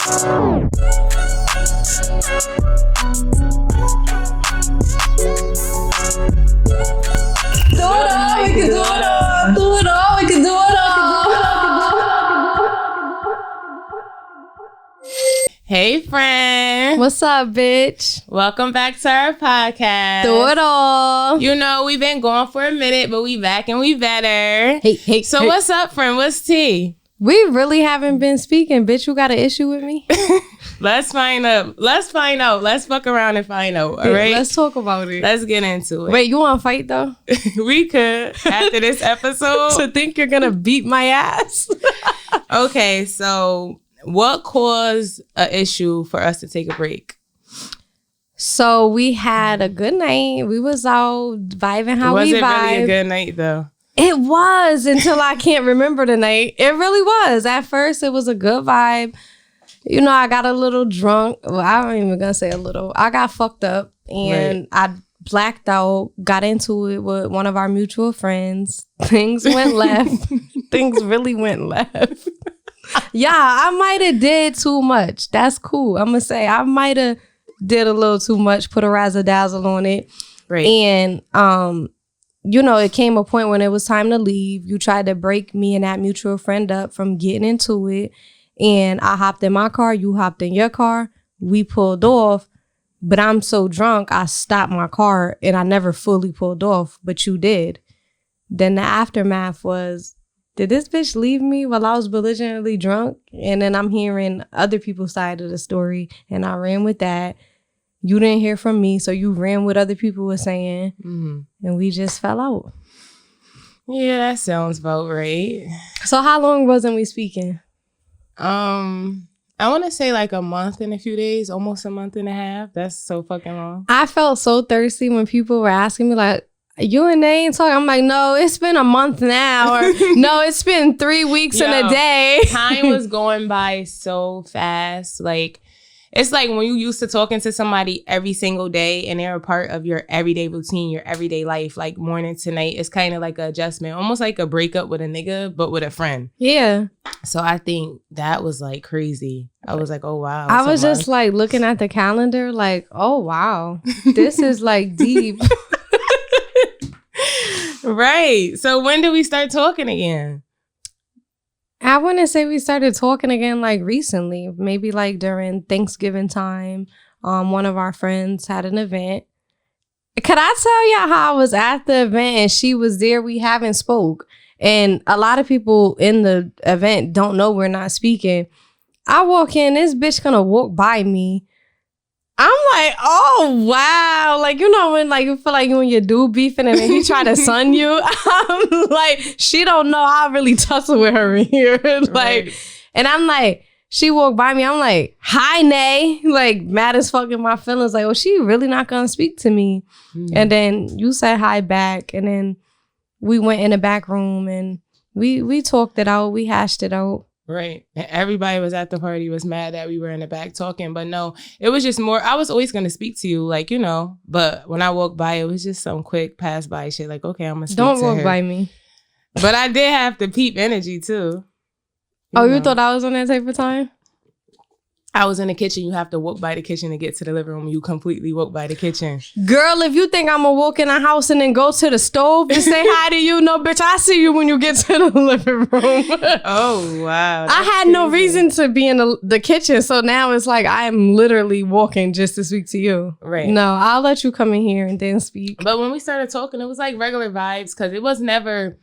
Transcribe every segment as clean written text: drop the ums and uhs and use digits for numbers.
Hey, friend. What's up, bitch? Welcome back to our podcast. Do it all. You know, we've been gone for a minute, but we back and we better. Hey. So what's up, friend? What's tea? We really haven't been speaking, bitch. You got an issue with me? Let's find out. Let's fuck around and find out, all right? Let's talk about it. Let's get into it. Wait, you want to fight, though? We could, after this episode. To think you're going to beat my ass? Okay, so what caused an issue for us to take a break? So we had a good night. We was out vibing how we vibe. Was it really a good night, though? It was, until I can't remember the night. It really was. At first, it was a good vibe. You know, I got a little drunk. Well, I ain't even gonna say a little. I got fucked up and I blacked out, got into it with one of our mutual friends. Things went left. Things really went left. Yeah, I might have did too much. That's cool. I'm gonna say I might have did a little too much, put a razzle-dazzle on it. Right. And you know, it came a point when it was time to leave. You tried to break me and that mutual friend up from getting into it. And I hopped in my car. You hopped in your car. We pulled off. But I'm so drunk, I stopped my car and I never fully pulled off. But you did. Then the aftermath was, did this bitch leave me while I was belligerently drunk? And then I'm hearing other people's side of the story. And I ran with that. You didn't hear from me, so you ran what other people were saying, and we just fell out. Yeah, that sounds about right. So how long wasn't we speaking? I want to say like a month and a few days, almost a month and a half. That's so fucking long. I felt so thirsty when people were asking me like, you and they ain't talking. I'm like, no, it's been a month now, or no, it's been 3 weeks and a day. Time was going by so fast. Like, it's like when you used to talking to somebody every single day and they're a part of your everyday routine, your everyday life, like morning to night. It's kind of like an adjustment, almost like a breakup with a nigga, but with a friend. Yeah. So I think that was like crazy. I was like, oh, wow. I was just like looking at the calendar like, oh, wow, this is like deep. Right. So when did we start talking again? I wouldn't say we started talking again like recently. Maybe like during Thanksgiving time. One of our friends had an event. Could I tell y'all how I was at the event and she was there? We haven't spoke. And a lot of people in the event don't know we're not speaking. I walk in, this bitch gonna walk by me. I'm like, oh, wow. Like, you know, when like you feel like you and your dude beefing and then he try to sun you. I'm like, she don't know I really tussle with her in here. Like, right. And I'm like, she walked by me. I'm like, hi, Nay. Like, mad as fuck in my feelings. Like, well, she really not going to speak to me. And then you said hi back. And then we went in the back room and we talked it out. We hashed it out. Right. And everybody was at the party was mad that we were in the back talking. But no, it was just more, I was always going to speak to you, like, you know. But when I walked by, it was just some quick pass by shit. Like, okay, I'm going to speak to her. Don't walk by me. But I did have to peep energy, too. You thought I was on that type of time? I was in the kitchen. You have to walk by the kitchen to get to the living room. You completely walk by the kitchen. Girl, if you think I'm going to walk in the house and then go to the stove and say hi to you, no, bitch, I see you when you get to the living room. Oh, wow. I had no reason to be in the kitchen. So now it's like I'm literally walking just to speak to you. Right. No, I'll let you come in here and then speak. But when we started talking, it was like regular vibes because it was never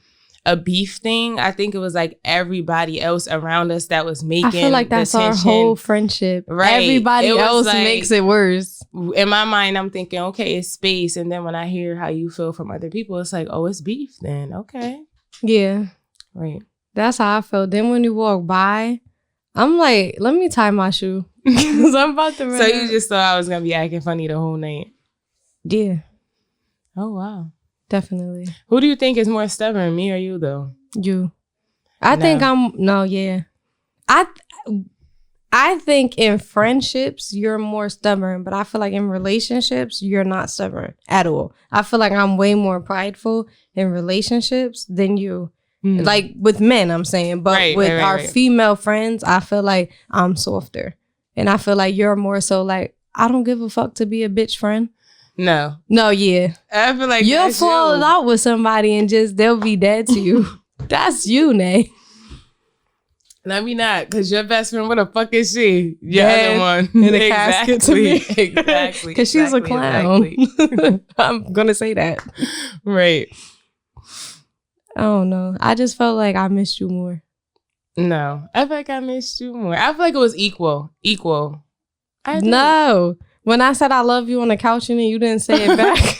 a beef thing. I think it was like everybody else around us that was making. I feel like that's our whole friendship. Right. Everybody else like, makes it worse. In my mind, I'm thinking, okay, it's space. And then when I hear how you feel from other people, it's like, oh, it's beef then. Okay. Yeah. Right. That's how I felt. Then when you walk by, I'm like, let me tie my shoe. Because I'm about to run. So you just thought I was going to be acting funny the whole night? Yeah. Oh, wow. Definitely. Who do you think is more stubborn, me or you, though? You. I think yeah. I think in friendships, you're more stubborn, but I feel like in relationships, you're not stubborn at all. I feel like I'm way more prideful in relationships than you. Like with men, I'm saying. But with our female friends, I feel like I'm softer. And I feel like you're more so like, I don't give a fuck to be a bitch friend. No. No, yeah. I feel like you'll fall out with somebody and just they'll be dead to you. That's you, Nay. Let me not, because your best friend, what the fuck is she? Your other one. In a casket to me. Exactly. Because she's a clown. Exactly. I'm going to say that. Right. I don't know. I just felt like I missed you more. No. I feel like I missed you more. I feel like it was equal. No. When I said I love you on the couch and you didn't say it back.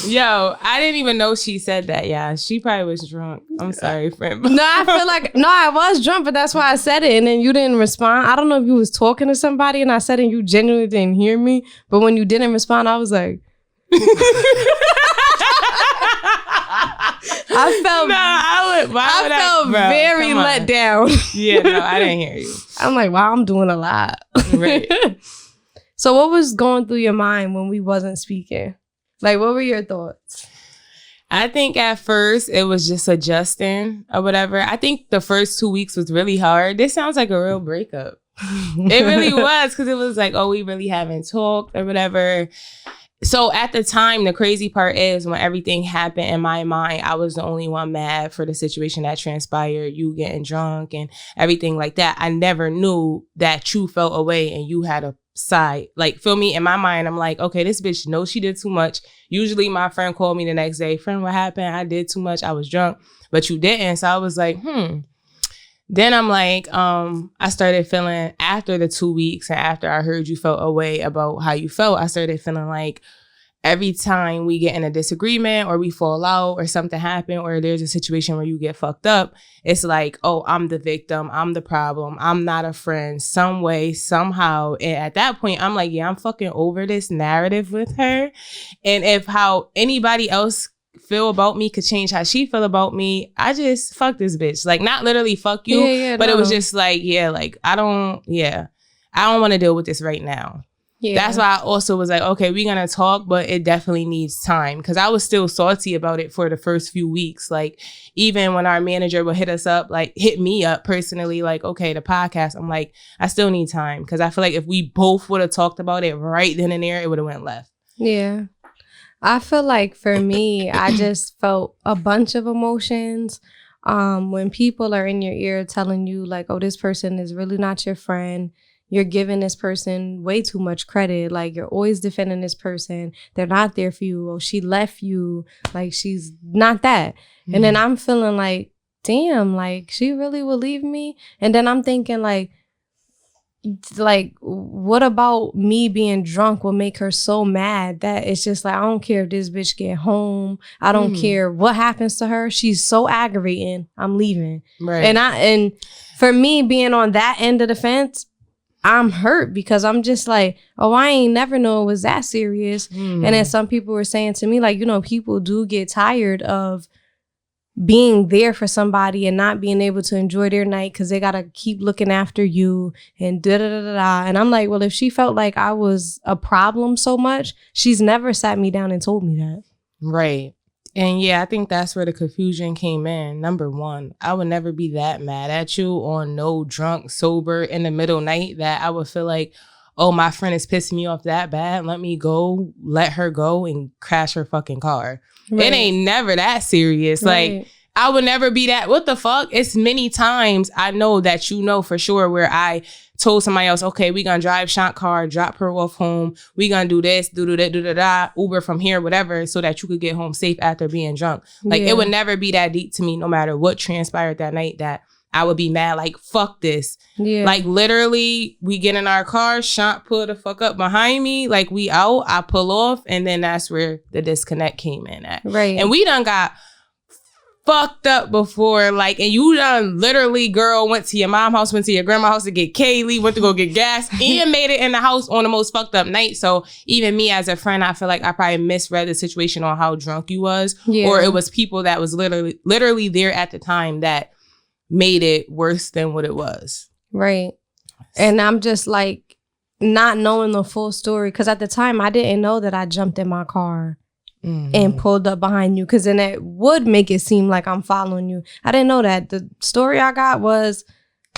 Yo, I didn't even know she said that. Yeah, she probably was drunk. I'm sorry, friend. No, I feel like, no, I was drunk, but that's why I said it. And then you didn't respond. I don't know if you was talking to somebody and I said it and you genuinely didn't hear me. But when you didn't respond, I was like. I felt very let down. Yeah, no, I didn't hear you. I'm like, wow, I'm doing a lot. Right. So what was going through your mind when we wasn't speaking? Like, what were your thoughts? I think at first it was just adjusting or whatever. I think the first 2 weeks was really hard. This sounds like a real breakup. It really was, because it was like, oh, we really haven't talked or whatever. So at the time, the crazy part is when everything happened in my mind, I was the only one mad for the situation that transpired, you getting drunk and everything like that. I never knew that you felt away and you had a side. Like, feel me? In my mind, I'm like, okay, this bitch knows she did too much. Usually my friend called me the next day, friend, what happened? I did too much. I was drunk, but you didn't. So I was like, Then I'm like, I started feeling after the 2 weeks and after I heard you felt away about how you felt, I started feeling like every time we get in a disagreement or we fall out or something happen or there's a situation where you get fucked up, it's like, oh, I'm the victim. I'm the problem. I'm not a friend some way, somehow. And at that point, I'm like, yeah, I'm fucking over this narrative with her. And if how anybody else feel about me could change how she feel about me, I just fuck this bitch. Like, not literally fuck you, but no. It was just like, yeah, like, I don't want to deal with this right now. Yeah. That's why I also was like, okay, we're going to talk, but it definitely needs time. Because I was still salty about it for the first few weeks. Like, even when our manager would hit us up, like, hit me up personally, like, okay, the podcast, I'm like, I still need time. Because I feel like if we both would have talked about it right then and there, it would have went left. Yeah. I feel like for me, I just felt a bunch of emotions. When people are in your ear telling you, like, oh, this person is really not your friend. You're giving this person way too much credit. Like, you're always defending this person. They're not there for you. Or she left you. Like, she's not that. Mm. And then I'm feeling like, damn, like, she really will leave me? And then I'm thinking, like, what about me being drunk will make her so mad that it's just like, I don't care if this bitch get home. I don't care what happens to her. She's so aggravating. I'm leaving. Right. And for me, being on that end of the fence, I'm hurt because I'm just like, oh, I ain't never know it was that serious. And then some people were saying to me, like, you know, people do get tired of being there for somebody and not being able to enjoy their night because they got to keep looking after you and da-da-da-da-da. And I'm like, well, if she felt like I was a problem so much, she's never sat me down and told me that. Right. And yeah, I think that's where the confusion came in. Number one, I would never be that mad at you on no drunk, sober in the middle night that I would feel like, oh, my friend is pissing me off that bad. Let her go and crash her fucking car. Right. It ain't never that serious. Right. Like, I would never be that. What the fuck? It's many times I know that you know for sure where I told somebody else, okay, we gonna drive Shant car, drop her off home. We gonna do this, do that, Uber from here, whatever, so that you could get home safe after being drunk. Like, it would never be that deep to me, no matter what transpired that night, that I would be mad, like, fuck this. Yeah. Like, literally, we get in our car, Shant pull the fuck up behind me, like, we out, I pull off, and then that's where the disconnect came in at. Right. And we done got fucked up before, like, and you done literally, girl, went to your mom's house, went to your grandma's house to get Kaylee, went to go get gas, and made it in the house on the most fucked up night. So even me as a friend, I feel like I probably misread the situation on how drunk you was, or it was people that was literally there at the time that made it worse than what it was. Right. And I'm just like, not knowing the full story, because at the time I didn't know that I jumped in my car and pulled up behind you, because then it would make it seem like I'm following you. I didn't know that. The story I got was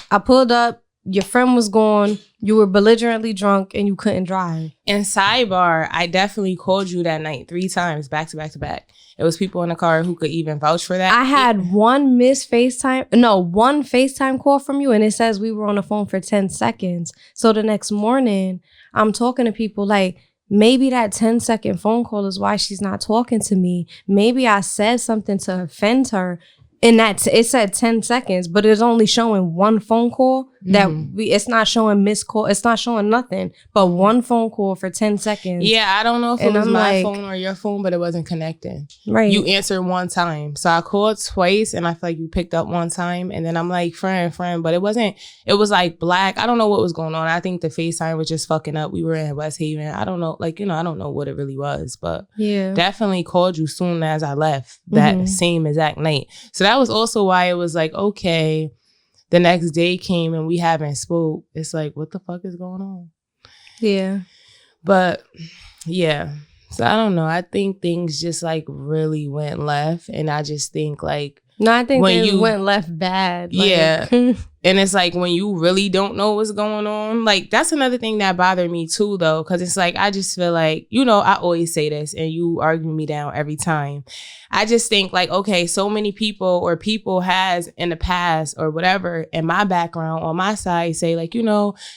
I pulled up, your friend was gone, you were belligerently drunk, and you couldn't drive. And sidebar, I definitely called you that night 3 times, back to back to back. It was people in the car who could even vouch for that. I had one FaceTime call from you, and it says we were on the phone for 10 seconds. So the next morning, I'm talking to people like, maybe that 10-second phone call is why she's not talking to me. Maybe I said something to offend her. And it said 10 seconds, but it's only showing one phone call that it's not showing missed call. It's not showing nothing but one phone call for 10 seconds. Yeah, I don't know if it was my phone or your phone, but it wasn't connecting. Right. You answered one time. So I called twice and I feel like you picked up one time. And then I'm like, friend. But it wasn't, it was like black. I don't know what was going on. I think the FaceTime was just fucking up. We were in West Haven. I don't know. Like, I don't know what it really was. But yeah, definitely called you soon as I left that same exact night. So that was also why it was like, okay. The next day came and we haven't spoke. It's like, what the fuck is going on? Yeah. But yeah. So I don't know. I think things just like really went left. And I just think like. No, I think they went left bad. Like, yeah. And it's like when you really don't know what's going on. Like that's another thing that bothered me too though. Cause it's like, I just feel like, I always say this and you argue me down every time. I just think like, okay, so many people has in the past or whatever in my background on my side say like,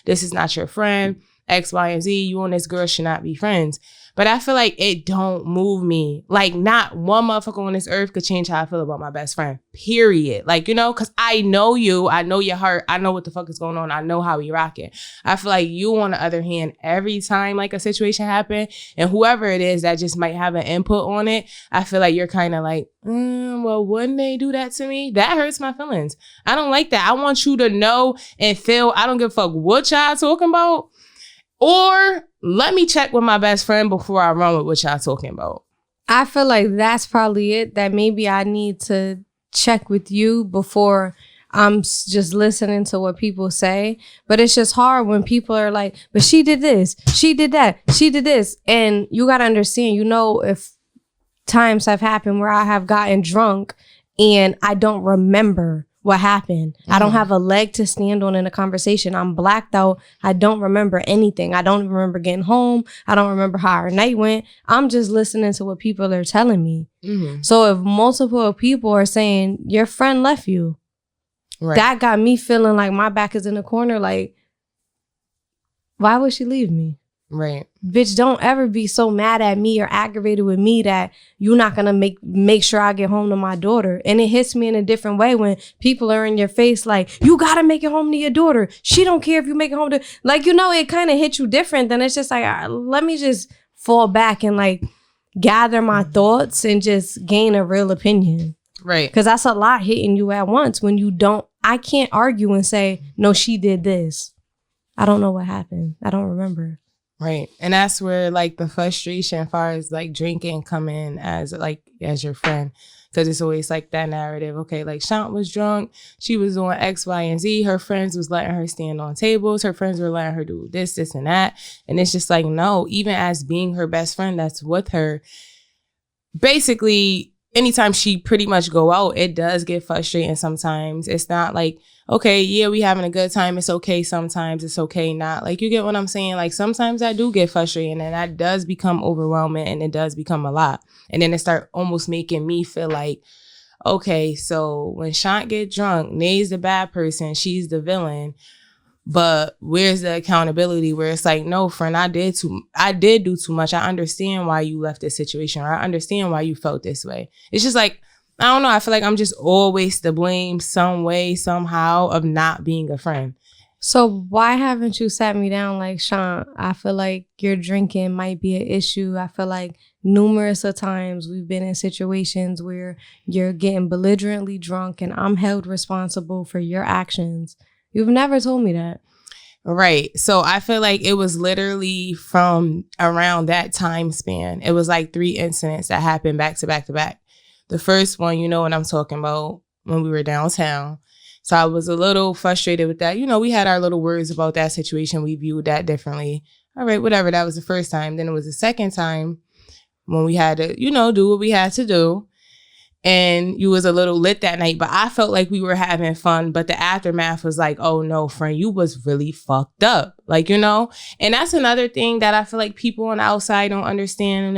this is not your friend, X, Y, and Z. You and this girl should not be friends. But I feel like it don't move me. Like not one motherfucker on this earth could change how I feel about my best friend. Period. Like, because I know you. I know your heart. I know what the fuck is going on. I know how we rocking. I feel like you, on the other hand, every time like a situation happen and whoever it is that just might have an input on it, I feel like you're kind of like, well, wouldn't they do that to me? That hurts my feelings. I don't like that. I want you to know and feel I don't give a fuck what y'all talking about. Or let me check with my best friend before I run with what y'all talking about. I feel like that's probably it. That maybe I need to check with you before I'm just listening to what people say. But it's just hard when people are like, but she did this, she did that, she did this. And you got to understand, if times have happened where I have gotten drunk and I don't remember what happened. I don't have a leg to stand on in a conversation. I'm blacked out. I don't remember anything. I don't remember getting home. I don't remember how our night went. I'm just listening to what people are telling me. So if multiple people are saying, your friend left you, that got me feeling like my back is in the corner. Like, why would she leave me? Right. Bitch, don't ever be so mad at me or aggravated with me that you're not going to make sure I get home to my daughter. And it hits me in a different way when people are in your face like, you got to make it home to your daughter. She don't care if you make it home to... Like, it kind of hits you different. Then it's just like, let me just fall back and like gather my thoughts and just gain a real opinion. Right. Because that's a lot hitting you at once when you don't... I can't argue and say, no, she did this. I don't know what happened. I don't remember. Right. And that's where like the frustration as far as like drinking come in as your friend. Because it's always like that narrative. Okay, like Shant was drunk. She was doing X, Y, and Z. Her friends was letting her stand on tables. Her friends were letting her do this, and that. And it's just like, no, even as being her best friend that's with her, basically, anytime she pretty much go out, it does get frustrating sometimes. It's not like, okay, yeah, we having a good time. It's okay sometimes. It's okay not. Like, you get what I'm saying? Like, sometimes I do get frustrated and that does become overwhelming and it does become a lot. And then it start almost making me feel like, okay, so when Shant get drunk, Nay's the bad person. She's the villain. But where's the accountability where it's like, no, friend, I did do too much. I understand why you left this situation, or I understand why you felt this way. It's just like, I don't know. I feel like I'm just always to blame some way, somehow of not being a friend. So why haven't you sat me down like, Shant, I feel like your drinking might be an issue. I feel like numerous of times we've been in situations where you're getting belligerently drunk and I'm held responsible for your actions. You've never told me that. Right. So I feel like it was literally from around that time span. It was like 3 incidents that happened back to back to back. The first one, you know what I'm talking about, when we were downtown. So I was a little frustrated with that. We had our little words about that situation. We viewed that differently. All right, whatever. That was the first time. Then it was the second time when we had to, do what we had to do. and you was a little lit that night, but I felt like we were having fun. But the aftermath was like, oh no, friend, you was really fucked up. Like, you know, and that's another thing that I feel like people on the outside don't understand.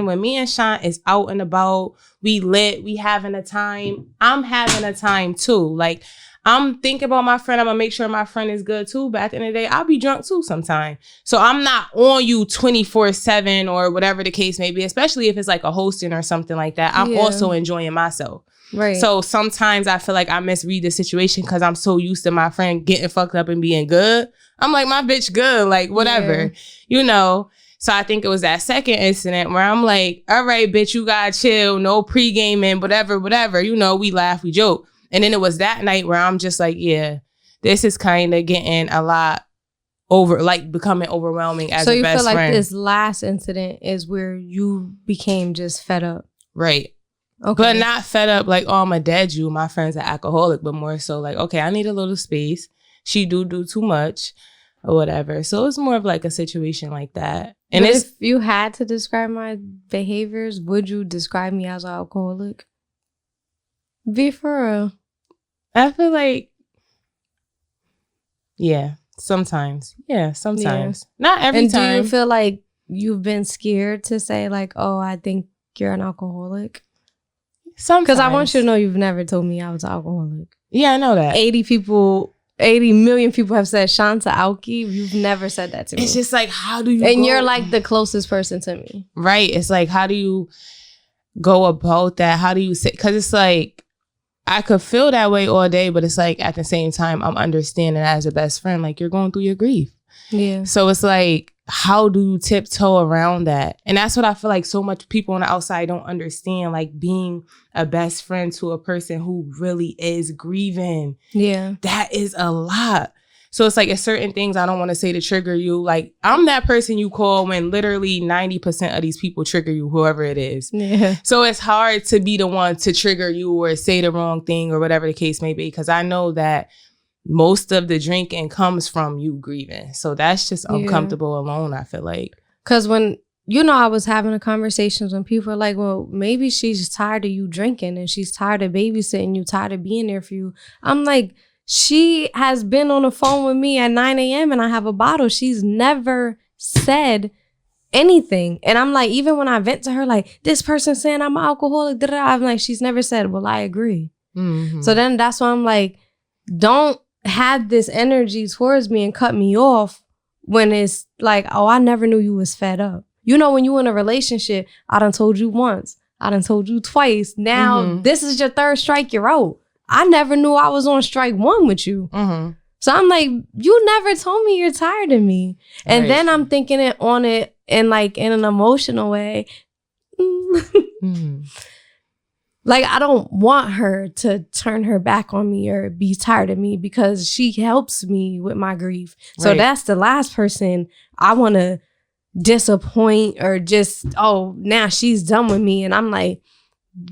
When me and Shant is out and about, we lit, we having a time. I'm having a time too. Like, I'm thinking about my friend. I'm gonna make sure my friend is good too. But at the end of the day, I'll be drunk too sometime. So I'm not on you 24/7 or whatever the case may be, especially if it's like a hosting or something like that. I'm also enjoying myself. Right. So sometimes I feel like I misread the situation because I'm so used to my friend getting fucked up and being good. I'm like, my bitch good, like whatever, you know. So I think it was that second incident where I'm like, all right, bitch, you gotta chill, no pre-gaming, whatever. You know, we laugh, we joke. And then it was that night where I'm just like, yeah, this is kind of getting a lot becoming overwhelming as a best friend. So you feel like this last incident is where you became just fed up? Right. Okay. But not fed up like, oh, I'm a dead you. My friend's an alcoholic, but more so like, okay, I need a little space. She do too much or whatever. So it's more of like a situation like that. And if you had to describe my behaviors, would you describe me as an alcoholic? Be for real. I feel like, yeah, sometimes. Yeah, sometimes. Yeah. Not every time. And do you feel like you've been scared to say like, oh, I think you're an alcoholic? Sometimes. Because I want you to know you've never told me I was an alcoholic. Yeah, I know that. 80 million people have said Shanta Alki. You've never said that to me. It's just like, how do you And you're like the closest person to me. Right. It's like, how do you go about that? How do you say? Because it's like, I could feel that way all day, but it's like at the same time, I'm understanding as a best friend, like you're going through your grief. Yeah. So it's like, how do you tiptoe around that? And that's what I feel like so much people on the outside don't understand, like being a best friend to a person who really is grieving. Yeah. That is a lot. So it's like, it's certain things I don't want to say to trigger you. Like, I'm that person you call when literally 90% of these people trigger you, whoever it is. Yeah. So it's hard to be the one to trigger you or say the wrong thing or whatever the case may be, because I know that most of the drinking comes from you grieving. So that's just uncomfortable alone, I feel like. Because when, you know, I was having a conversations when people are like, well, maybe she's tired of you drinking and she's tired of babysitting you, tired of being there for you. I'm like, she has been on the phone with me at 9 a.m. and I have a bottle. She's never said anything. And I'm like, even when I vent to her, like, this person saying I'm an alcoholic, I'm like, she's never said, well, I agree. Mm-hmm. So then that's why I'm like, don't have this energy towards me and cut me off when it's like, oh, I never knew you was fed up. You know, when you in a relationship, I done told you once, I done told you twice. Now, this is your third strike, you're out. I never knew I was on strike 1 with you. Mm-hmm. So I'm like, you never told me you're tired of me. And then I'm thinking it on it in like in an emotional way. Like, I don't want her to turn her back on me or be tired of me because she helps me with my grief. So that's the last person I want to disappoint or just, oh, now she's done with me. And I'm like,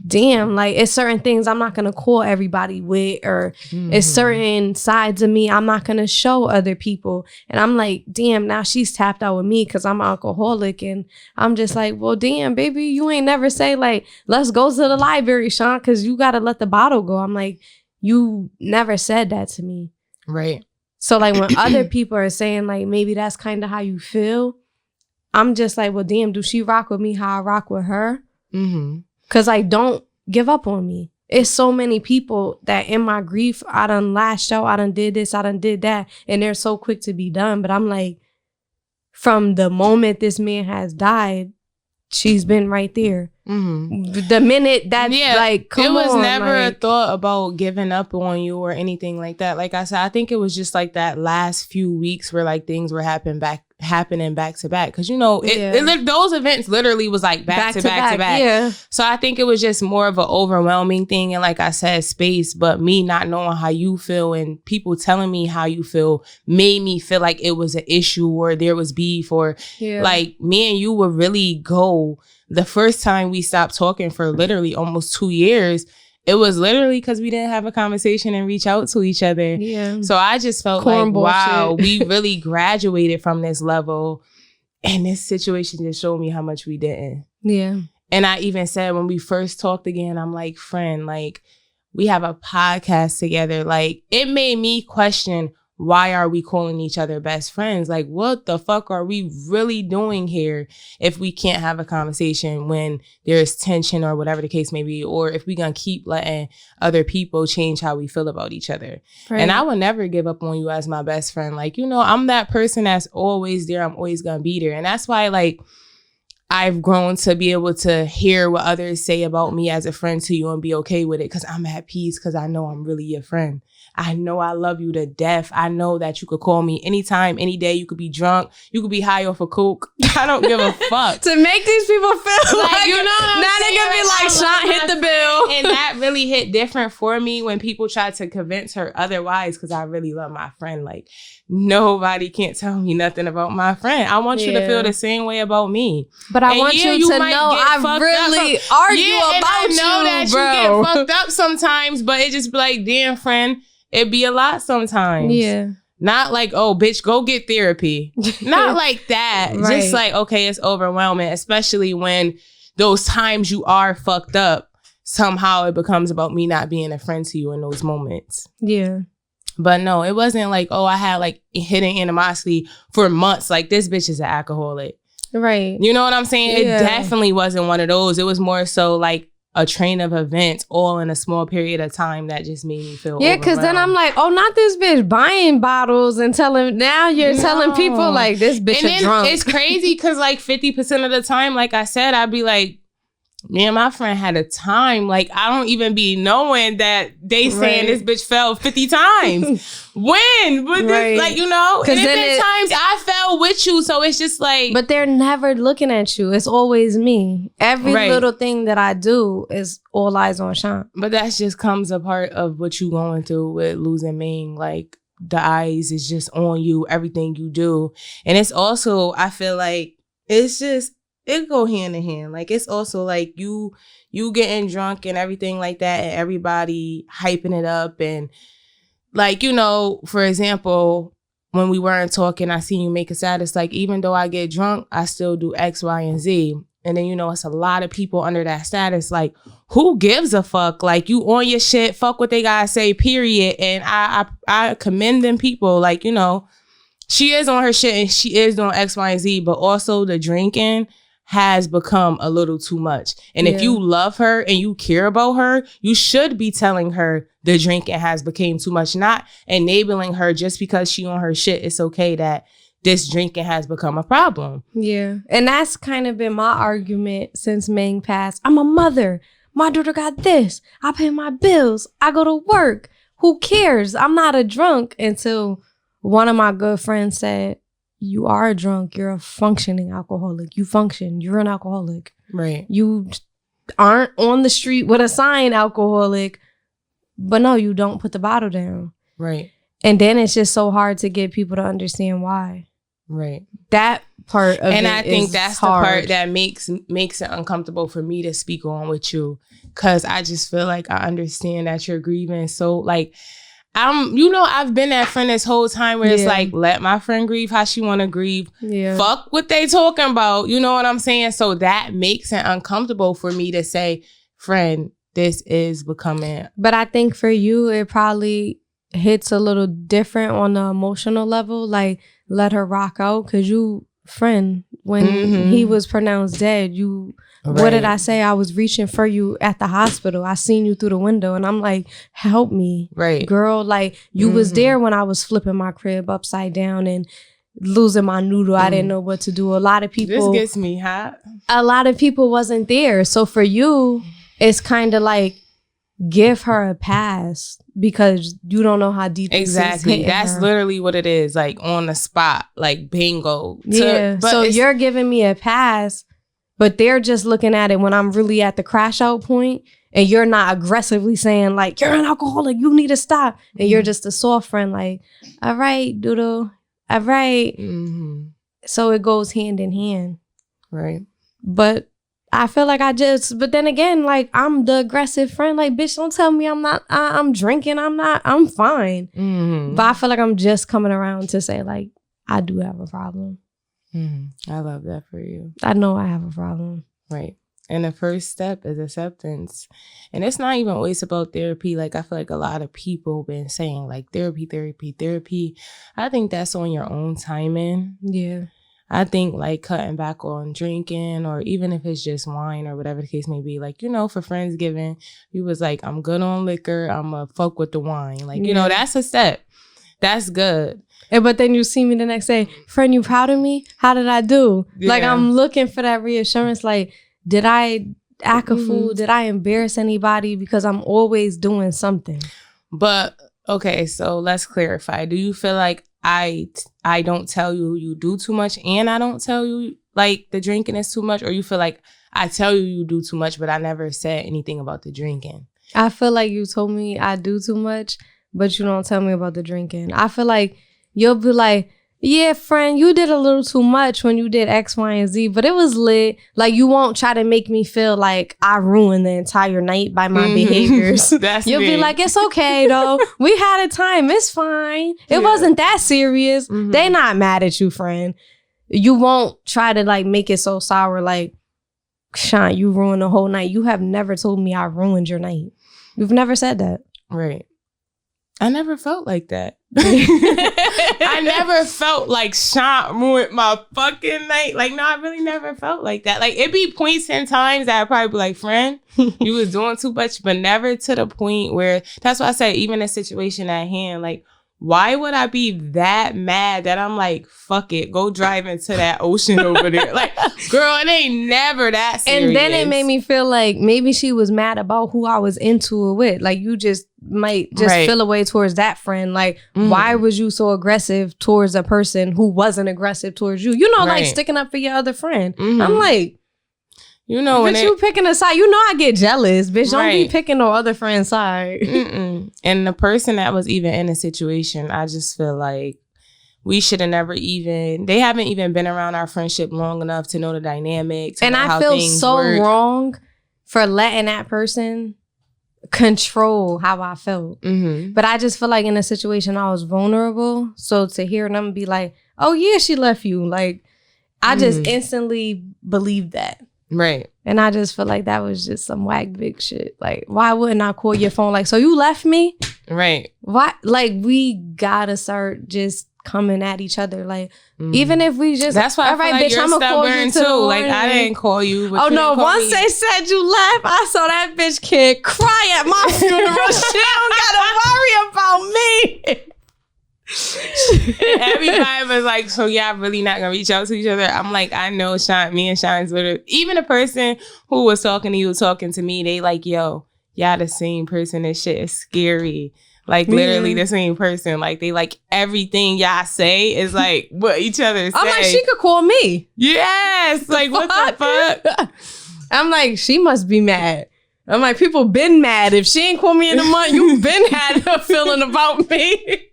damn, like it's certain things I'm not going to call everybody with, or it's certain sides of me I'm not going to show other people. And I'm like, damn, now she's tapped out with me because I'm an alcoholic. And I'm just like, well, damn, baby, you ain't never say like, let's go to the library, Sean, because you got to let the bottle go. I'm like, you never said that to me. Right. So like when other people are saying like, maybe that's kind of how you feel, I'm just like, well, damn, do she rock with me how I rock with her? Mm-hmm. Because I don't give up on me. It's so many people that in my grief, I done lashed out, I done did this, I done did that. And they're so quick to be done. But I'm like, from the moment this man has died, she's been right there. Mm-hmm. The minute that, like, come on. It was never a thought about giving up on you or anything like that. Like I said, I think it was just like that last few weeks where like things were happening back to back, because you know those events literally was like back to back. Yeah. So I think it was just more of an overwhelming thing, and like I said, space. But me not knowing how you feel and people telling me how you feel made me feel like it was an issue or there was beef, or like me and you would really go. The first time we stopped talking for literally almost 2 years, it was literally because we didn't have a conversation and reach out to each other. Yeah. So I just felt like, wow, we really graduated from this level. And this situation just showed me how much we didn't. Yeah. And I even said when we first talked again, I'm like, friend, like, we have a podcast together. Like, it made me question, why are we calling each other best friends? Like, what the fuck are we really doing here if we can't have a conversation when there's tension or whatever the case may be, or if we gonna keep letting other people change how we feel about each other. Right. And I will never give up on you as my best friend. Like, you know, I'm that person that's always there. I'm always gonna be there. And that's why, like, I've grown to be able to hear what others say about me as a friend to you and be okay with it, because I'm at peace, because I know I'm really your friend. I know I love you to death. I know that you could call me anytime, any day. You could be drunk. You could be high off a coke. I don't give a fuck. To make these people feel like, you know what I'm now they're going to be like, Shant hit the bill. And that really hit different for me when people try to convince her otherwise, because I really love my friend. Like, nobody can't tell me nothing about my friend. I want you to feel the same way about me. But I want you to know I really argue about you, I know that bro. You get fucked up sometimes, but it just be like, damn, friend, it be a lot sometimes. Yeah. Not like, oh, bitch, go get therapy. Not like that. Right. Just like, okay, it's overwhelming, especially when those times you are fucked up, somehow it becomes about me not being a friend to you in those moments. Yeah. But no, it wasn't like, oh, I had like hidden animosity for months. Like, this bitch is an alcoholic. Right. You know what I'm saying? Yeah. It definitely wasn't one of those. It was more so like a train of events all in a small period of time that just made me feel because then I'm like, oh, not this bitch buying bottles and telling, now you're telling people like this bitch is drunk. It's crazy because like 50% of the time, like I said, I'd be like, man, my friend had a time. Like, I don't even be knowing that they saying this bitch fell 50 times. When? But this, like, you know? And then times I fell with you. So it's just like. But they're never looking at you. It's always me. Every little thing that I do is all eyes on Shant. But that just comes a part of what you going through with losing Ming. Like, the eyes is just on you, everything you do. And it's also, I feel like, it's just, it go hand in hand. Like, it's also like you getting drunk and everything like that, and everybody hyping it up. And like, you know, for example, when we weren't talking, I seen you make a status like, even though I get drunk, I still do X, Y, and Z. And then, you know, it's a lot of people under that status. Like, who gives a fuck? Like, you on your shit, fuck what they gotta say, period. And I commend them people. Like, you know, she is on her shit and she is doing X, Y, and Z, but also the drinking has become a little too much. And if you love her and you care about her, you should be telling her the drinking has become too much, not enabling her just because she on her shit. It's okay that this drinking has become a problem. Yeah. And that's kind of been my argument since Ming passed. I'm a mother. My daughter got this. I pay my bills. I go to work. Who cares? I'm not a drunk. Until one of my good friends said, you are a drunk. You're a functioning alcoholic. You function. You're an alcoholic. Right. You aren't on the street with a sign alcoholic, but no, you don't put the bottle down. Right. And then it's just so hard to get people to understand why. Right. That part of and it I think is that's hard. the part that makes it uncomfortable for me to speak on with you, because I just feel like I understand that you're grieving. So like, I've been that friend this whole time where it's like, let my friend grieve how she want to grieve. Yeah. Fuck what they talking about. You know what I'm saying? So that makes it uncomfortable for me to say, friend, this is becoming. But I think for you, it probably hits a little different on the emotional level. Like, let her rock out, because you, friend, when he was pronounced dead, you... Right. What did I say? I was reaching for you at the hospital. I seen you through the window and I'm like, help me. Right. Girl, like you was there when I was flipping my crib upside down and losing my noodle. I didn't know what to do. A lot of people. This gets me hot. A lot of people wasn't there. So for you, it's kind of like, give her a pass, because you don't know how deep exactly. This is That's her. Literally what it is. Like on the spot, like bingo. But so you're giving me a pass. But they're just looking at it when I'm really at the crash out point, and you're not aggressively saying like, you're an alcoholic, you need to stop. And you're just a soft friend like, all right, doodle, all right. So it goes hand in hand. Right. But I feel like but then again, like I'm the aggressive friend. Like, bitch, don't tell me I'm drinking. I'm fine. But I feel like I'm just coming around to say like, I do have a problem. I love that for you. I know I have a problem. Right. And the first step is acceptance. And it's not even always about therapy. Like, I feel like a lot of people been saying, like, therapy. I think that's on your own timing. Yeah. I think, like, cutting back on drinking, or even if it's just wine or whatever the case may be. Like, you know, for Friendsgiving, you was like, I'm good on liquor. I'm going to fuck with the wine. Like, you know, that's a step. That's good. But then you see me the next day, friend, you proud of me? How did I do? Yeah. Like, I'm looking for that reassurance. Like, did I act a fool? Did I embarrass anybody? Because I'm always doing something. But, okay, so let's clarify. Do you feel like I don't tell you do too much, and I don't tell you, like, the drinking is too much? Or you feel like I tell you do too much, but I never said anything about the drinking? I feel like you told me I do too much, but you don't tell me about the drinking. I feel like you'll be like, yeah, friend, you did a little too much when you did X, Y, and Z, but it was lit. Like, you won't try to make me feel like I ruined the entire night by my behaviors. You'll be like, it's okay, though. We had a time. It's fine. It wasn't that serious. They not mad at you, friend. You won't try to, like, make it so sour, like, Shant, you ruined the whole night. You have never told me I ruined your night. You've never said that. Right. I never felt like that. I never felt like Shant ruined my fucking night. Like, no, I really never felt like that. Like, it'd be points and times that I'd probably be like, friend, you was doing too much, but never to the point where, that's why I said, even the situation at hand, like, why would I be that mad that I'm like, fuck it, go drive into that ocean over there? Like, girl, it ain't never that serious. And then it made me feel like maybe she was mad about who I was into it with. Like, you just might just feel away towards that friend. Like, why was you so aggressive towards a person who wasn't aggressive towards you? You know, like, sticking up for your other friend. I'm like, you know, bitch, you picking a side. You know I get jealous. Bitch, don't be picking no other friend's side. And the person that was even in a situation, I just feel like we should have never even, they haven't even been around our friendship long enough to know the dynamic. And I feel so wrong for letting that person control how I felt. But I just feel like in a situation I was vulnerable. So to hear them be like, oh yeah, she left you. Like, I just instantly believed that. Right. And I just feel like that was just some whack big shit. Like, why wouldn't I call your phone? Like, so you left me? Right. Why? Like, we gotta start just coming at each other. Like, even if we just, that's why, all right, like, bitch, I'm gonna call you too. Like, I didn't call you. Oh no! Once they said you left, I saw that bitch can't cry at my funeral. She don't gotta worry about me. And everybody was like, so y'all really not gonna reach out to each other? I'm like, I know Shant, me and Shant is literally, even the person who was talking to you talking to me, they like, yo, y'all the same person. This shit is scary. Like, literally the same person. Like, they like everything y'all say is like what each other say. I'm like, she could call me. Yes. Like, what the fuck? I'm like, she must be mad. I'm like, people been mad. If she ain't call me in a month, you been had a feeling about me.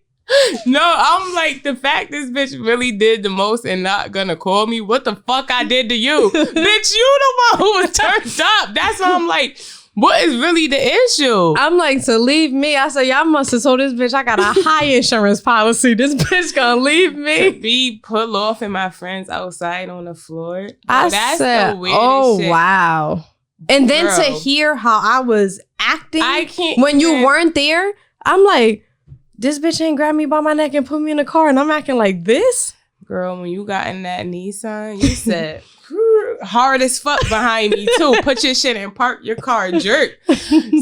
No, I'm like, the fact this bitch really did the most and not gonna call me, what the fuck I did to you? Bitch, you the one who was turned up. That's why I'm like, what is really the issue? I'm like, to leave me. I said, y'all must have told this bitch I got a high insurance policy. This bitch gonna leave me. To be pulled off and my friends outside on the floor. That's the weirdest shit. Wow. And then to hear how I was acting when you weren't there, I'm like, this bitch ain't grabbed me by my neck and put me in the car and I'm acting like this? Girl, when you got in that Nissan, you said, hard as fuck behind me too. Put your shit in park your car, jerk.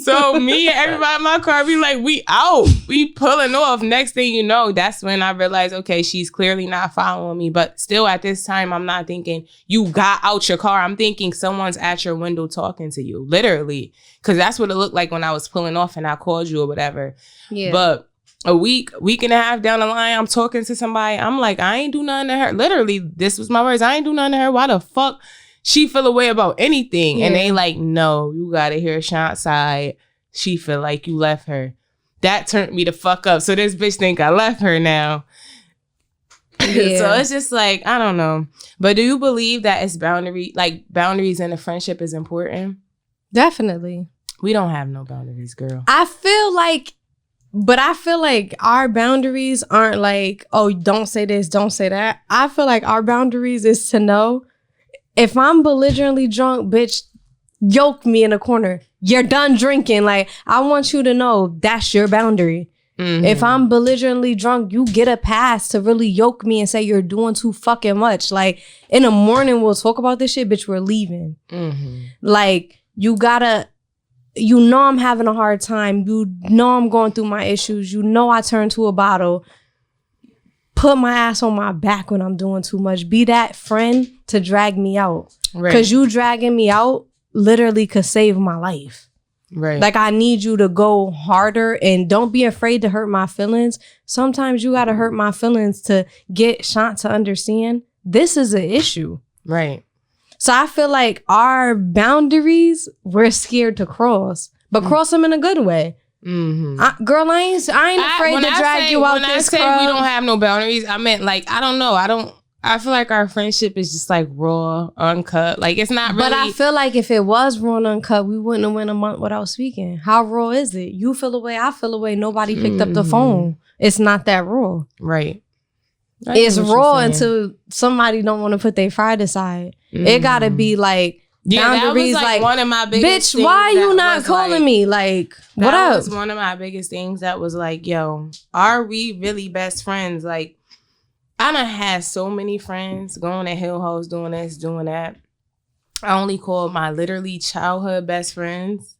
So me and everybody in my car be like, we out. We pulling off. Next thing you know, that's when I realized, okay, she's clearly not following me. But still at this time, I'm not thinking you got out your car. I'm thinking someone's at your window talking to you, literally. Because that's what it looked like when I was pulling off and I called you or whatever. Yeah. But a week and a half down the line, I'm talking to somebody. I'm like, I ain't do nothing to her. Literally, this was my words. I ain't do nothing to her. Why the fuck she feel a way about anything? Yeah. And they like, no, you gotta hear Shant's side. She feel like you left her. That turned me the fuck up. So this bitch think I left her now. Yeah. So it's just like, I don't know. But do you believe that it's boundaries in a friendship is important? Definitely. We don't have no boundaries, girl. I feel like our boundaries aren't like, oh, don't say this, don't say that. I feel like our boundaries is to know if I'm belligerently drunk, bitch, yoke me in a corner. You're done drinking. Like, I want you to know that's your boundary. Mm-hmm. If I'm belligerently drunk, you get a pass to really yoke me and say you're doing too fucking much. Like, in the morning, we'll talk about this shit, bitch, we're leaving. Mm-hmm. Like, you gotta, you know I'm having a hard time. You know I'm going through my issues. You know I turn to a bottle. Put my ass on my back when I'm doing too much. Be that friend to drag me out. Right. Because you dragging me out literally could save my life. Right. Like, I need you to go harder and don't be afraid to hurt my feelings. Sometimes you got to hurt my feelings to get Shant to understand this is an issue. Right. So I feel like our boundaries, we're scared to cross, but cross them in a good way. Mm-hmm. Girl, I ain't afraid to drag you out this club. When I say we don't have no boundaries, I meant, like, I don't know. I feel like our friendship is just like raw, uncut. Like, it's not really. But I feel like if it was raw and uncut, we wouldn't have went a month without speaking. How raw is it? You feel away, I feel away. Nobody picked up the phone. It's not that raw. Right. It's raw until somebody don't want to put their pride aside. It gotta be like boundaries. That was like one of my biggest things. Bitch, why you not calling me? Like, what up? That was one of my biggest things that was like, yo, are we really best friends? Like, I done had so many friends going to Hill House, doing this, doing that. I only called my literally childhood best friends,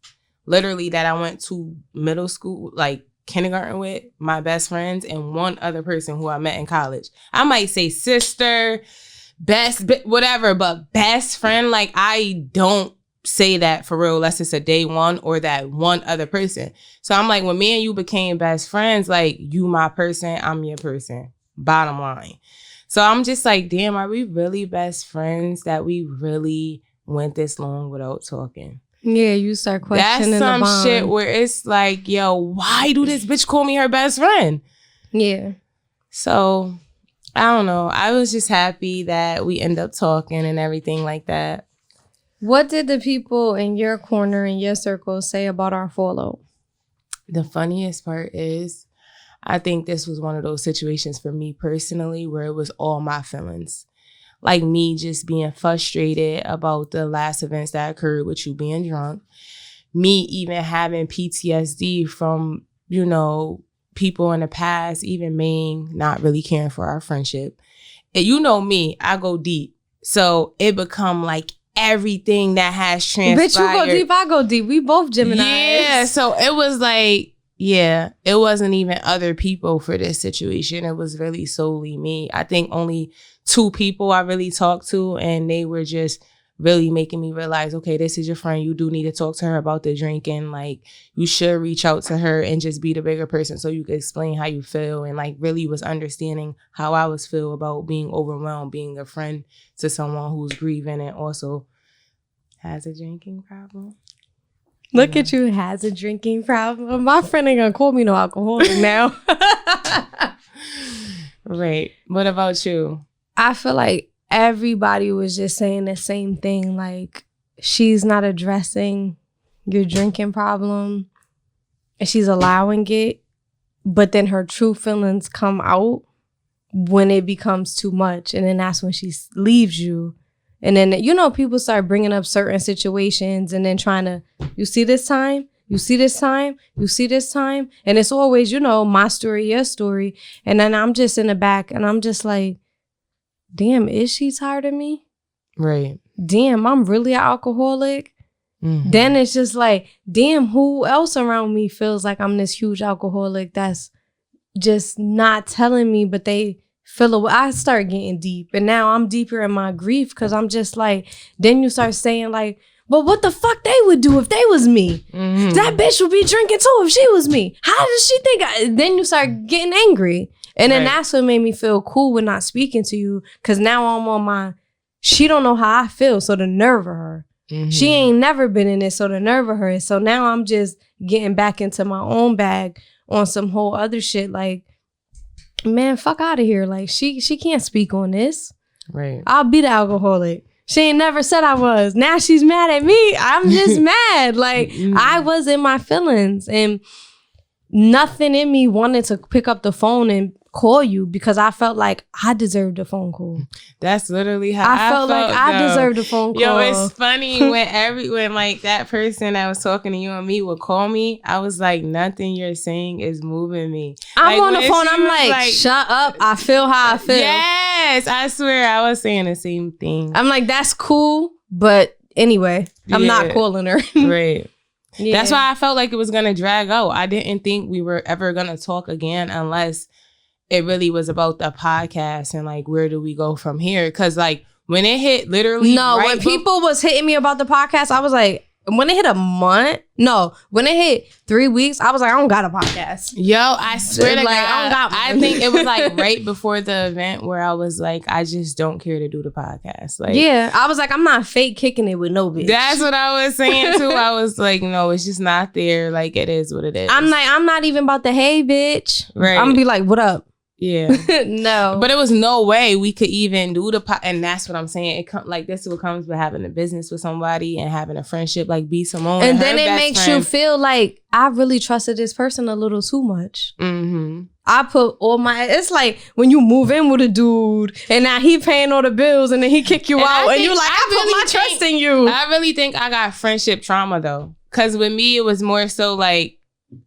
literally that I went to middle school, like kindergarten with, my best friends, and one other person who I met in college. I might say sister, whatever, but best friend, like, I don't say that for real unless it's a day one or that one other person. So I'm like, when me and you became best friends, like, you my person, I'm your person. Bottom line. So I'm just like, damn, are we really best friends that we really went this long without talking? Yeah, you start questioning. That's some shit where it's like, yo, why do this bitch call me her best friend? Yeah. So I don't know. I was just happy that we end up talking and everything like that. What did the people in your corner, in your circle, say about our fallout? The funniest part is, I think this was one of those situations for me personally where it was all my feelings. Like, me just being frustrated about the last events that occurred with you being drunk. Me even having PTSD from, you know, people in the past, even me not really caring for our friendship. And you know me, I go deep. So it become like everything that has transpired. Bitch, you go deep, I go deep. We both Geminis. Yeah, so it was like, yeah, it wasn't even other people for this situation. It was really solely me. I think only 2 people I really talked to, and they were just really making me realize, okay, this is your friend. You do need to talk to her about the drinking. Like, you should reach out to her and just be the bigger person so you can explain how you feel, and like really was understanding how I was feel about being overwhelmed, being a friend to someone who's grieving and also has a drinking problem. Look at you, has a drinking problem. My friend ain't gonna call me no alcoholic now. Right. What about you? I feel like everybody was just saying the same thing. Like, she's not addressing your drinking problem and she's allowing it. But then her true feelings come out when it becomes too much. And then that's when she leaves you. And then, you know, people start bringing up certain situations and then trying to, you see this time? You see this time? You see this time? And it's always, you know, my story, your story. And then I'm just in the back and I'm just like, damn, is she tired of me? Right. Damn, I'm really an alcoholic. Mm-hmm. Then it's just like, damn, who else around me feels like I'm this huge alcoholic that's just not telling me, but they feel away. I start getting deep, and now I'm deeper in my grief because I'm just like, then you start saying like, well, what the fuck they would do if they was me? Mm-hmm. That bitch would be drinking too if she was me. How does she think? Then you start getting angry. And then that's what made me feel cool with not speaking to you, because now I'm on my, she don't know how I feel, so the nerve of her. Mm-hmm. She ain't never been in it, so the nerve of her. So now I'm just getting back into my own bag on some whole other shit. Like, man, fuck out of here. Like, she can't speak on this. Right. I'll be the alcoholic. She ain't never said I was. Now she's mad at me. I'm just mad. Like, I was in my feelings. And nothing in me wanted to pick up the phone and call you because I felt like I deserved a phone call. That's literally how I felt like I deserved a phone call. Yo, it's funny when like that person that was talking to you and me would call me, I was like, nothing you're saying is moving me. I'm like, on the phone, I'm like, shut up. I feel how I feel. Yes, I swear I was saying the same thing. I'm like, that's cool, but anyway, I'm not calling her. Right. Yeah. That's why I felt like it was gonna drag out. I didn't think we were ever gonna talk again unless it really was about the podcast and like, where do we go from here? Because like when it hit literally when people was hitting me about the podcast, I was like, when it hit when it hit 3 weeks, I was like, I don't got a podcast. Yo, I swear to like, God, I think it was like right before the event where I was like, I just don't care to do the podcast. Like, yeah, I was like, I'm not fake kicking it with no bitch. That's what I was saying too. I was like, no, it's just not there. Like, it is what it is. I'm like, I'm not even about to, hey, bitch. Right. I'm gonna be like, what up? Yeah. No. But it was no way we could even do the and that's what I'm saying. Like, this is what comes with having a business with somebody and having a friendship like B. Simone. And then it makes you feel like I really trusted this person a little too much. Mm-hmm. I put all my... It's like when you move in with a dude and now he paying all the bills and then he kick you out and you like, I put my trust in you. I really think I got friendship trauma though. Because with me, it was more so like,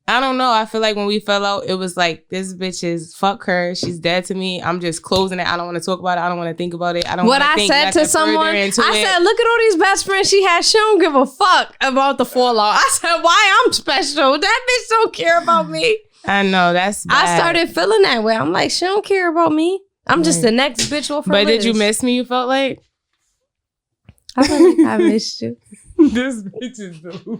I don't know. I feel like when we fell out, it was like, this bitch is, fuck her. She's dead to me. I'm just closing it. I don't want to talk about it. I don't want to think about it. I don't want to think What I said to someone, I said, look at all these best friends she has. She don't give a fuck about the fallout. I said, why I'm special? That bitch don't care about me. I know. That's bad. I started feeling that way. I'm like, she don't care about me. I'm just the next bitch off her But list. did you miss me, you felt like? I feel like I missed you. This bitch is delusional.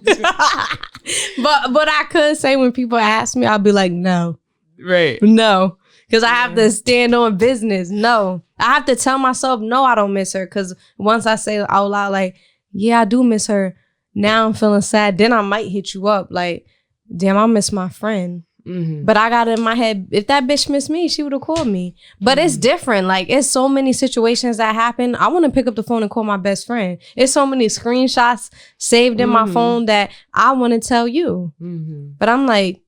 But I could say when people ask me, I'll be like, no. Right. No. Because I have to stand on business. No. I have to tell myself, no, I don't miss her. Because once I say out loud, like, yeah, I do miss her. Now I'm feeling sad. Then I might hit you up. Like, damn, I miss my friend. Mm-hmm. But I got it in my head, if that bitch missed me, she would have called me. But it's different. Like, it's so many situations that happen. I want to pick up the phone and call my best friend. It's so many screenshots saved in my phone that I want to tell you. But I'm like,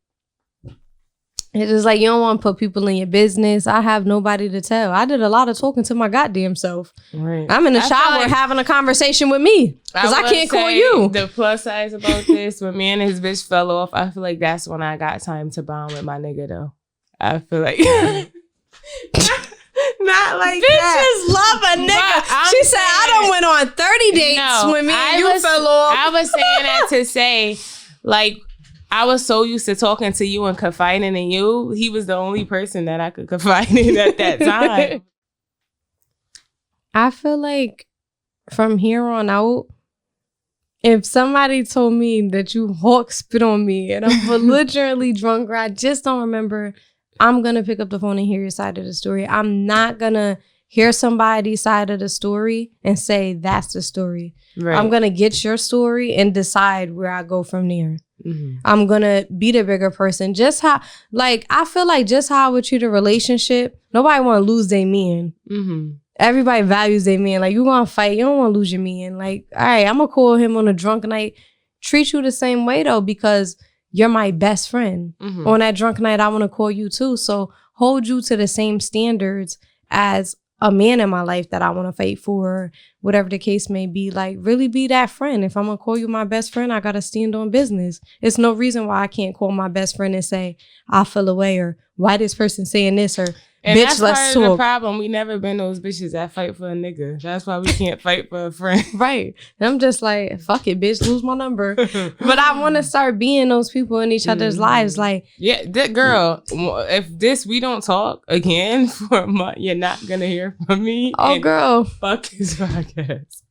it's just like, you don't want to put people in your business. I have nobody to tell. I did a lot of talking to my goddamn self. Right. I'm in the shower having a conversation with me because I can't call you. The plus size about this, when me and his bitch fell off, I feel like that's when I got time to bond with my nigga though. I feel like... Not like bitches love a nigga. She said, I done went on 30 dates when me and you fell off. I was saying that to say, like, I was so used to talking to you and confiding in you. He was the only person that I could confide in at that time. I feel like from here on out, if somebody told me that you hawk spit on me and I'm belligerently drunk or I just don't remember, I'm going to pick up the phone and hear your side of the story. I'm not going to hear somebody's side of the story and say, that's the story. Right. I'm going to get your story and decide where I go from there. Mm-hmm. I'm going to be the bigger person. Just how, like, I feel like just how I would treat a relationship, nobody want to lose their man. Mm-hmm. Everybody values their man. Like, you going to fight. You don't want to lose your man. Like, all right, I'm going to call him on a drunk night. Treat you the same way, though, because you're my best friend. Mm-hmm. On that drunk night, I want to call you, too. So hold you to the same standards as a man in my life that I want to fight for, whatever the case may be. Like, really be that friend. If I'm going to call you my best friend, I got to stand on business. It's no reason why I can't call my best friend and say, I feel away, or why this person saying this, or and bitch, let's talk. The problem. We never been those bitches that fight for a nigga. That's why we can't fight for a friend. Right. I'm just like, fuck it, bitch, lose my number. But I want to start being those people in each other's lives. Like, yeah, that girl, if we don't talk again for a month, you're not going to hear from me. Oh, girl. Fuck this podcast.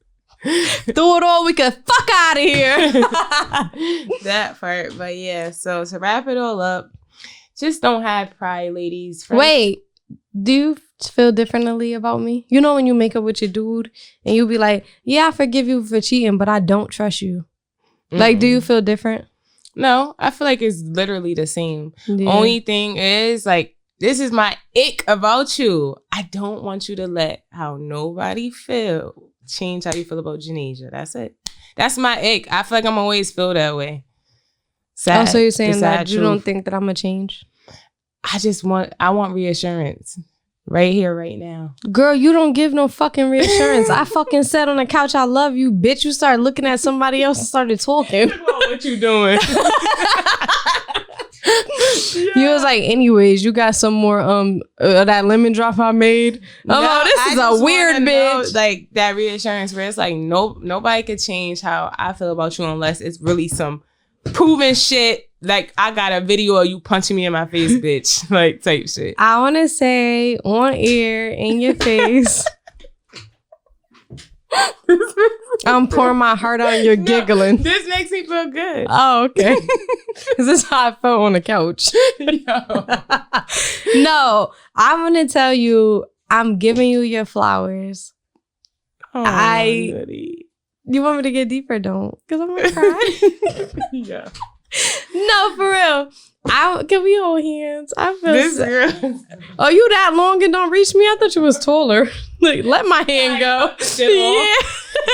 Do it all, we could fuck out of here. That part. But yeah, so to wrap it all up, just don't have pride, ladies. Wait. Do you feel differently about me? You know when you make up with your dude and you be like, yeah, I forgive you for cheating, but I don't trust you. Mm-mm. Like, do you feel different? No, I feel like it's literally the same. Yeah. Only thing is, like, this is my ick about you. I don't want you to let how nobody feel change how you feel about Janasia. That's it. That's my ick. I feel like I'm always feel that way. sad. Oh, so you're saying the that sad you truth. don't think that I'm gonna change? I want reassurance right here, right now. Girl, you don't give no fucking reassurance. I fucking sat on the couch, I love you, bitch. You started looking at somebody else and started talking. What you doing? You was like, anyways, you got some more that lemon drop I made. This is a weird bitch. Like that reassurance where it's like, nope, nobody could change how I feel about you unless it's really some proven shit. Like I got a video of you punching me in my face, bitch. Like type shit. I want to say on air in your face. I'm pouring my heart out and you're giggling. This makes me feel good. Oh, okay. This is how I felt on the couch. No, I'm going to tell you, I'm giving you your flowers. Oh, You want me to get deeper? Don't. Because I'm going to cry. Yeah. No, for real. Can we hold hands? I feel This girl. Oh, you that long and don't reach me? I thought you was taller. Like, let my hand go. Yeah.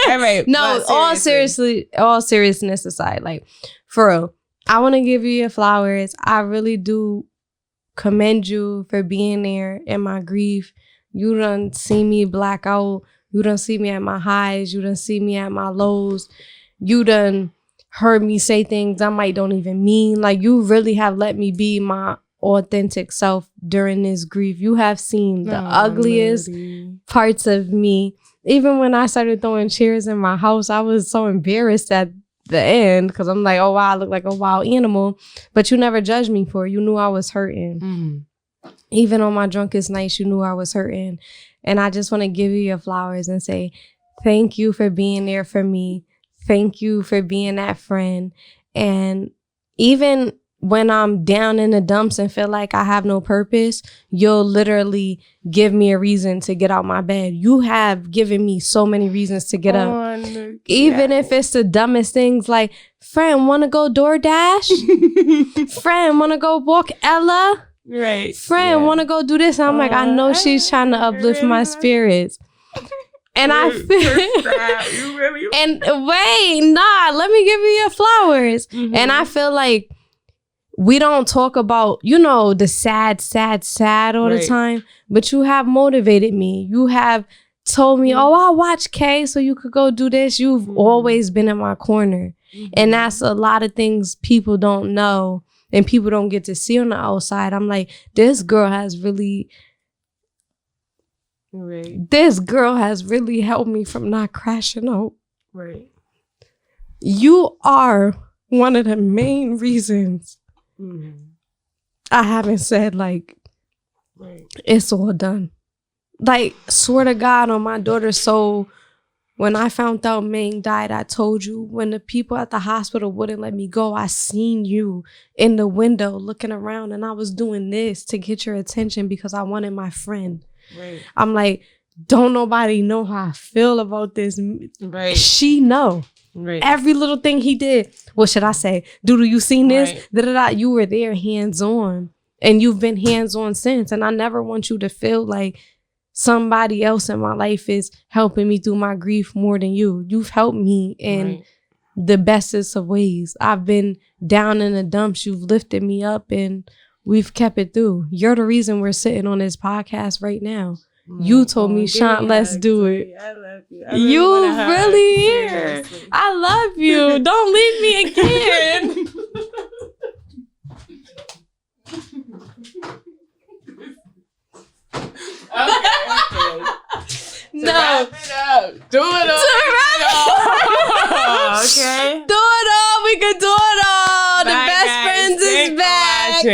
All right. No, all seriousness aside, like, for real, I want to give you your flowers. I really do commend you for being there in my grief. You done see me black out. You done see me at my highs. You done see me at my lows. You done heard me say things I might don't even mean. Like, you really have let me be my authentic self during this grief. You have seen the ugliest parts of me. Even when I started throwing chairs in my house, I was so embarrassed at the end because I'm like, oh wow, I look like a wild animal. But you never judged me for it. You knew I was hurting. Mm. Even on my drunkest nights, you knew I was hurting. And I just want to give you your flowers and say thank you for being there for me. Thank you for being that friend. And even when I'm down in the dumps and feel like I have no purpose, you'll literally give me a reason to get out my bed. You have given me so many reasons to get up. Even if it's the dumbest things like, friend, want to go DoorDash? Friend, want to go walk Ella? Right. Friend, want to go do this? And I'm like, I know she's trying to uplift my spirits. And I feel, you really and wait, nah, let me give you your flowers. Mm-hmm. And I feel like we don't talk about, the sad all the time, but you have motivated me. You have told me, oh, I'll watch Kay so you could go do this. You've always been in my corner. And that's a lot of things people don't know and people don't get to see on the outside. I'm like, this girl has really helped me from not crashing out. Right. You are one of the main reasons I haven't said, like, it's all done. Like, swear to God on my daughter's soul, when I found out Ming died, I told you, when the people at the hospital wouldn't let me go, I seen you in the window looking around and I was doing this to get your attention because I wanted my friend. Right. I'm like, don't nobody know how I feel about this. Right. She know. Right. Every little thing he did. What should I say? Doodle, you seen this? Right. Da-da-da. You were there hands-on. And you've been hands-on since. And I never want you to feel like somebody else in my life is helping me through my grief more than you. You've helped me in the bestest of ways. I've been down in the dumps. You've lifted me up and we've kept it through. You're the reason we're sitting on this podcast right now. You told me, Shant, let's do it. I love you. You really here. I love you. Don't leave me again. Okay. No. Do it all. Okay. Do it all. We can do it all. The best friends is back.